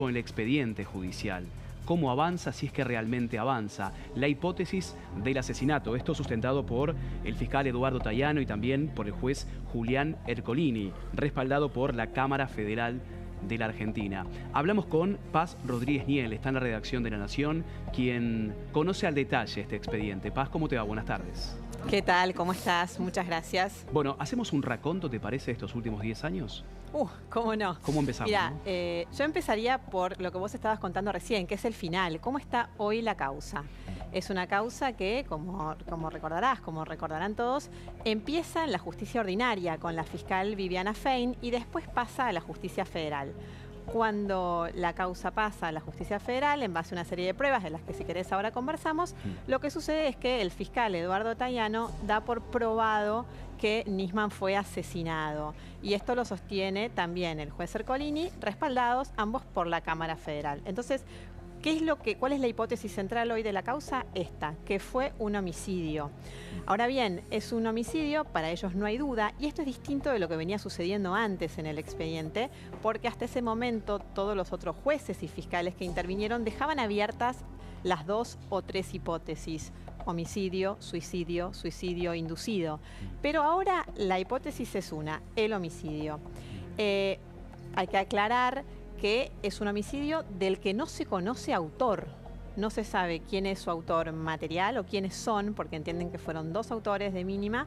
con el expediente judicial. ¿Cómo avanza, si es que realmente avanza? La hipótesis del asesinato, esto sustentado por el fiscal Eduardo Tayano y también por el juez Julián Ercolini, respaldado por la Cámara Federal de la Argentina. Hablamos con Paz Rodríguez Niel, está en la redacción de La Nación, quien conoce al detalle este expediente. Paz, ¿cómo te va? Buenas tardes. ¿Qué tal? ¿Cómo estás? Muchas gracias. Bueno, ¿hacemos un raconto, te parece, de estos últimos 10 años? ¿Cómo no? ¿Cómo empezamos? Mira, ¿no? yo empezaría por lo que vos estabas contando recién, que es el final. ¿Cómo está hoy la causa? Es una causa que, como recordarás, como recordarán todos, empieza en la justicia ordinaria con la fiscal Viviana Fein y después pasa a la justicia federal. Cuando la causa pasa a la justicia federal, en base a una serie de pruebas de las que si querés ahora conversamos, lo que sucede es que el fiscal Eduardo Tayano da por probado que Nisman fue asesinado. Y esto lo sostiene también el juez Ercolini, respaldados ambos por la Cámara Federal. Entonces, ¿cuál es la hipótesis central hoy de la causa? Esta, que fue un homicidio. Ahora bien, es un homicidio, para ellos no hay duda, y esto es distinto de lo que venía sucediendo antes en el expediente, porque hasta ese momento todos los otros jueces y fiscales que intervinieron dejaban abiertas las 2 o 3 hipótesis: homicidio, suicidio, suicidio inducido. Pero ahora la hipótesis es una, el homicidio. Hay que aclarar que es un homicidio del que no se conoce autor. No se sabe quién es su autor material o quiénes son, porque entienden que fueron 2 autores de mínima,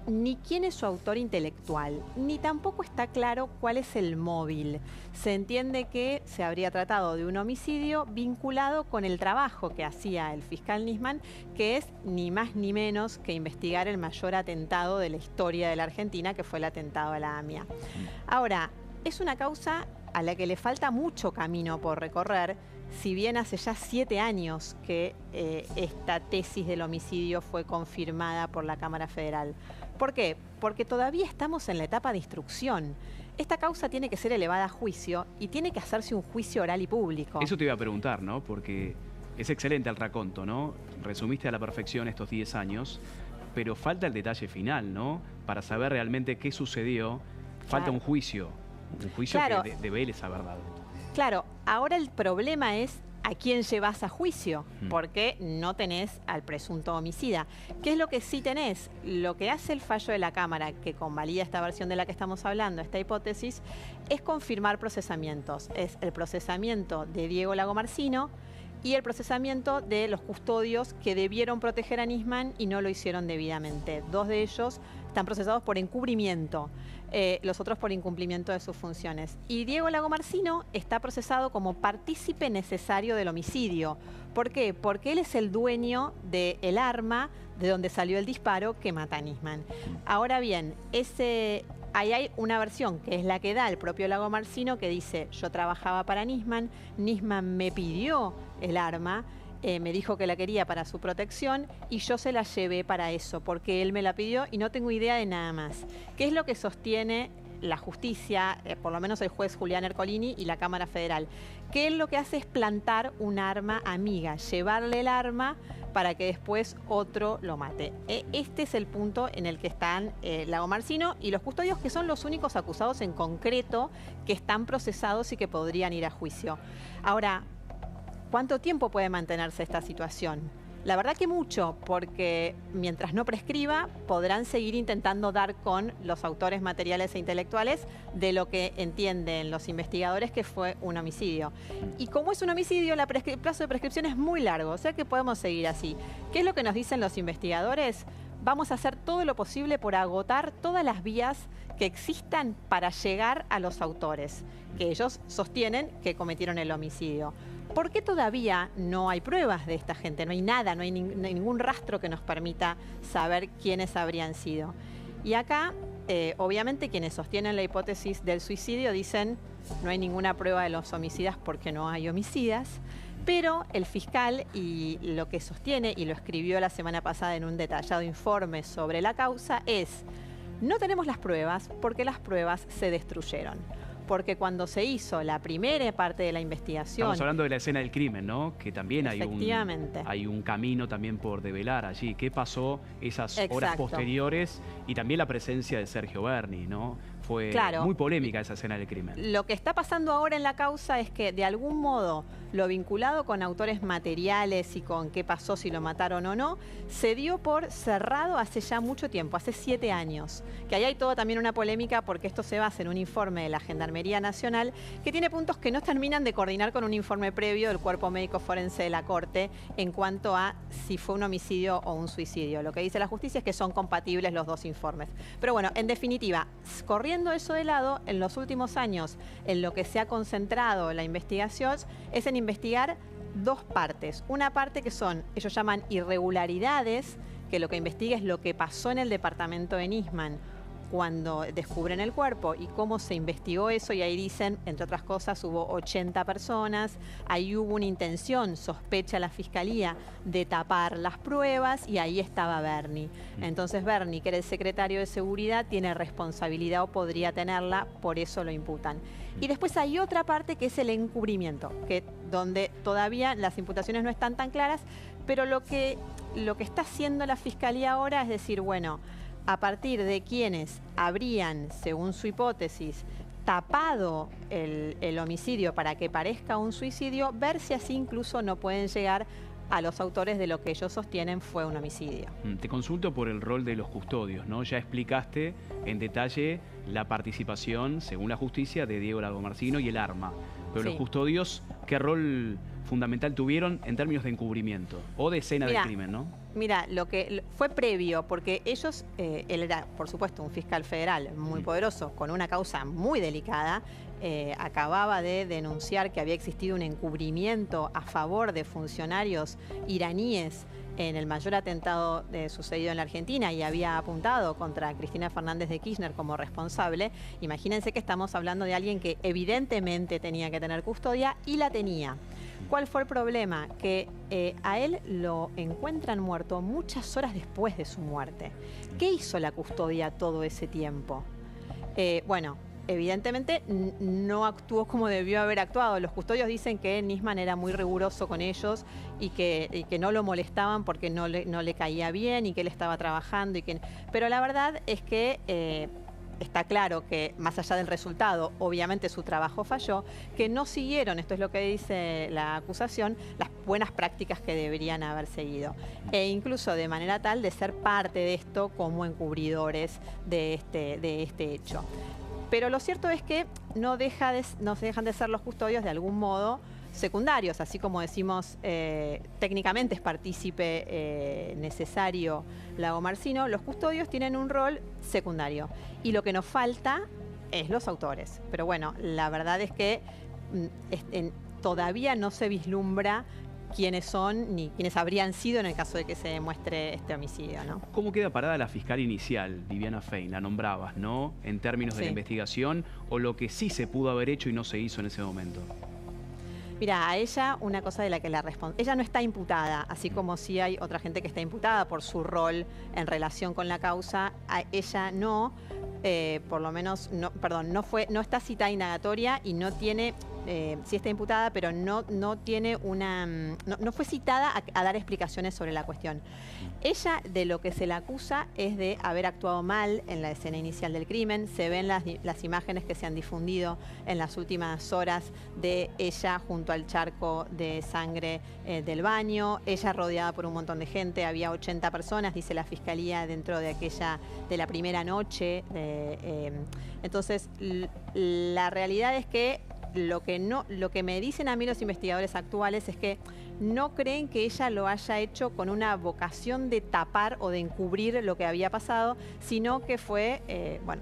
ni quién es su autor intelectual, ni tampoco está claro cuál es el móvil. Se entiende que se habría tratado de un homicidio vinculado con el trabajo que hacía el fiscal Nisman, que es ni más ni menos que investigar el mayor atentado de la historia de la Argentina, que fue el atentado a la AMIA. Ahora, es una causa a la que le falta mucho camino por recorrer, si bien hace ya 7 años que esta tesis del homicidio fue confirmada por la Cámara Federal. ¿Por qué? Porque todavía estamos en la etapa de instrucción. Esta causa tiene que ser elevada a juicio y tiene que hacerse un juicio oral y público. Eso te iba a preguntar, ¿no? Porque es excelente el raconto, ¿no? Resumiste a la perfección estos 10 años, pero falta el detalle final, ¿no? Para saber realmente qué sucedió, falta un juicio Claro. Que devele esa verdad. Claro, ahora el problema es a quién llevas a juicio, porque no tenés al presunto homicida. ¿Qué es lo que sí tenés? Lo que hace el fallo de la Cámara, que convalida esta versión de la que estamos hablando, esta hipótesis, es confirmar procesamientos. Es el procesamiento de Diego Lagomarsino y el procesamiento de los custodios que debieron proteger a Nisman y no lo hicieron debidamente. 2 de ellos están procesados por encubrimiento, los otros por incumplimiento de sus funciones. Y Diego Lagomarsino está procesado como partícipe necesario del homicidio. ¿Por qué? Porque él es el dueño del arma de donde salió el disparo que mata a Nisman. Ahora bien, ahí hay una versión que es la que da el propio Lagomarsino, que dice: yo trabajaba para Nisman, Nisman me pidió el arma, me dijo que la quería para su protección y yo se la llevé para eso, porque él me la pidió y no tengo idea de nada más. ¿Qué es lo que sostiene la justicia, por lo menos el juez Julián Ercolini y la Cámara Federal? Que él lo que hace es plantar un arma amiga, llevarle el arma para que después otro lo mate. Este es el punto en el que están Lagomarsino y los custodios, que son los únicos acusados en concreto que están procesados y que podrían ir a juicio. Ahora, ¿cuánto tiempo puede mantenerse esta situación? La verdad que mucho, porque mientras no prescriba, podrán seguir intentando dar con los autores materiales e intelectuales de lo que entienden los investigadores que fue un homicidio. Y como es un homicidio, el plazo de prescripción es muy largo, o sea que podemos seguir así. ¿Qué es lo que nos dicen los investigadores? Vamos a hacer todo lo posible por agotar todas las vías que existan para llegar a los autores, que ellos sostienen que cometieron el homicidio. ¿Por qué todavía no hay pruebas de esta gente? No hay nada, no hay ningún rastro que nos permita saber quiénes habrían sido. Y acá, obviamente, quienes sostienen la hipótesis del suicidio dicen: no hay ninguna prueba de los homicidas porque no hay homicidas. Pero el fiscal, y lo que sostiene, y lo escribió la semana pasada en un detallado informe sobre la causa, es: no tenemos las pruebas porque las pruebas se destruyeron. Porque cuando se hizo la primera parte de la investigación... Estamos hablando de la escena del crimen, ¿no? Que también hay un camino también por develar allí. ¿Qué pasó esas horas posteriores? Y también la presencia de Sergio Berni, ¿no? Fue Claro. muy polémica esa escena del crimen. Lo que está pasando ahora en la causa es que de algún modo lo vinculado con autores materiales y con qué pasó, si lo mataron o no, se dio por cerrado hace ya mucho tiempo, hace 7 años. Que ahí hay toda también una polémica porque esto se basa en un informe de la Gendarmería Nacional que tiene puntos que no terminan de coordinar con un informe previo del Cuerpo Médico Forense de la Corte en cuanto a si fue un homicidio o un suicidio. Lo que dice la justicia es que son compatibles los dos informes. Pero bueno, en definitiva, corriendo eso de lado, en los últimos años en lo que se ha concentrado la investigación es en investigar 2 partes. Una parte que son, ellos llaman irregularidades, que lo que investiga es lo que pasó en el departamento de Nisman cuando descubren el cuerpo y cómo se investigó eso, y ahí dicen, entre otras cosas, hubo 80 personas, ahí hubo una intención, sospecha la Fiscalía, de tapar las pruebas, y ahí estaba Bernie. Entonces Bernie, que era el secretario de Seguridad, tiene responsabilidad o podría tenerla, por eso lo imputan. Y después hay otra parte que es el encubrimiento, donde todavía las imputaciones no están tan claras, pero lo que está haciendo la Fiscalía ahora es decir, bueno, a partir de quienes habrían, según su hipótesis, tapado el homicidio para que parezca un suicidio, ver si así incluso no pueden llegar a los autores de lo que ellos sostienen fue un homicidio. Te consulto por el rol de los custodios, ¿no? Ya explicaste en detalle la participación, según la justicia, de Diego Lagomarsino y el arma. Pero Sí. los custodios, ¿qué rol fundamental tuvieron en términos de encubrimiento o de escena del crimen, no? Mira, lo que fue previo, porque ellos, él era, por supuesto, un fiscal federal muy poderoso, con una causa muy delicada, acababa de denunciar que había existido un encubrimiento a favor de funcionarios iraníes en el mayor atentado sucedido en la Argentina y había apuntado contra Cristina Fernández de Kirchner como responsable. Imagínense que estamos hablando de alguien que evidentemente tenía que tener custodia y la tenía. ¿Cuál fue el problema? Que a él lo encuentran muerto muchas horas después de su muerte. ¿Qué hizo la custodia todo ese tiempo? Bueno, evidentemente no actuó como debió haber actuado. Los custodios dicen que Nisman era muy riguroso con ellos y que no lo molestaban porque no le caía bien y que él estaba trabajando. Pero la verdad es que está claro que, más allá del resultado, obviamente su trabajo falló, que no siguieron, esto es lo que dice la acusación, las buenas prácticas que deberían haber seguido. E incluso de manera tal de ser parte de esto como encubridores de este hecho. Pero lo cierto es que no dejan de ser los custodios de algún modo secundarios, así como decimos técnicamente es partícipe necesario Lagomarsino, los custodios tienen un rol secundario y lo que nos falta es los autores. Pero bueno, la verdad es que todavía no se vislumbra quiénes son ni quiénes habrían sido en el caso de que se demuestre este homicidio, ¿no? ¿Cómo queda parada la fiscal inicial, Viviana Fein? La nombrabas, ¿no? En términos de la investigación o lo que sí se pudo haber hecho y no se hizo en ese momento. Mira, a ella una cosa de la que ella no está imputada, así como sí hay otra gente que está imputada por su rol en relación con la causa, a ella no, por lo menos, no está citada indagatoria y no tiene, sí está imputada, pero no tiene no fue citada a dar explicaciones sobre la cuestión. Ella de lo que se la acusa es de haber actuado mal en la escena inicial del crimen. Se ven las imágenes que se han difundido en las últimas horas de ella junto al charco de sangre del baño, ella rodeada por un montón de gente, había 80 personas, dice la Fiscalía, dentro de la primera noche. Entonces, la realidad es que lo que me dicen a mí los investigadores actuales es que no creen que ella lo haya hecho con una vocación de tapar o de encubrir lo que había pasado, sino que fue,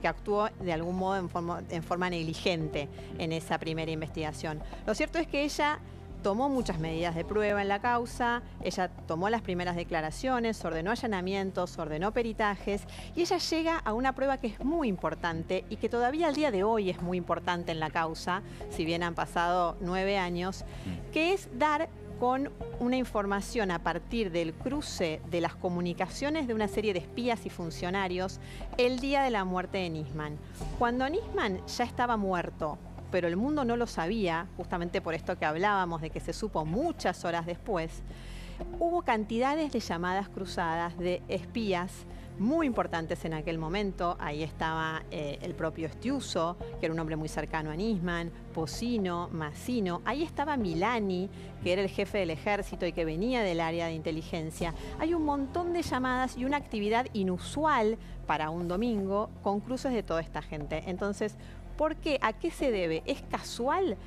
que actuó de algún modo en forma negligente en esa primera investigación. Lo cierto es que ella tomó muchas medidas de prueba en la causa, ella tomó las primeras declaraciones, ordenó allanamientos, ordenó peritajes y ella llega a una prueba que es muy importante y que todavía al día de hoy es muy importante en la causa, si bien han pasado 9 años, que es dar con una información a partir del cruce de las comunicaciones de una serie de espías y funcionarios el día de la muerte de Nisman. Cuando Nisman ya estaba muerto, pero el mundo no lo sabía, justamente por esto que hablábamos de que se supo muchas horas después, hubo cantidades de llamadas cruzadas de espías muy importantes en aquel momento. Ahí estaba el propio Estiuso, que era un hombre muy cercano a Nisman, Pocino, Massino. Ahí estaba Milani, que era el jefe del ejército y que venía del área de inteligencia. Hay un montón de llamadas y una actividad inusual para un domingo con cruces de toda esta gente. Entonces, ¿por qué? ¿A qué se debe? ¿Es casual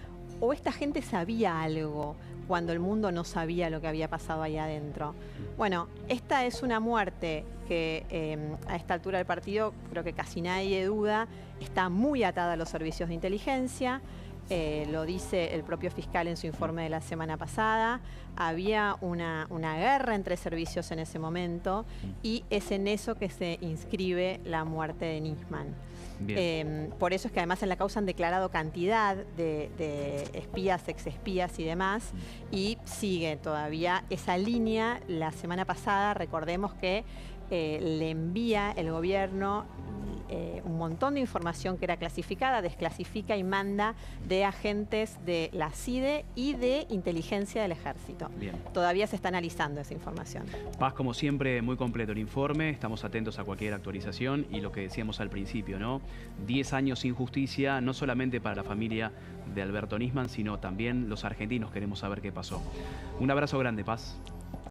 o esta gente sabía algo cuando el mundo no sabía lo que había pasado ahí adentro? Bueno, esta es una muerte que a esta altura del partido creo que casi nadie duda, está muy atada a los servicios de inteligencia. Lo dice el propio fiscal en su informe de la semana pasada. Había una guerra entre servicios en ese momento y es en eso que se inscribe la muerte de Nisman. Por eso es que además en la causa han declarado cantidad de espías, exespías y demás, y sigue todavía esa línea. La semana pasada, recordemos que le envía el gobierno un montón de información que era clasificada, desclasifica y manda de agentes de la CIDE y de inteligencia del ejército. Bien. Todavía se está analizando esa información. Paz, como siempre, muy completo el informe, estamos atentos a cualquier actualización y lo que decíamos al principio, ¿no? 10 años sin justicia, no solamente para la familia de Alberto Nisman, sino también los argentinos queremos saber qué pasó. Un abrazo grande, Paz.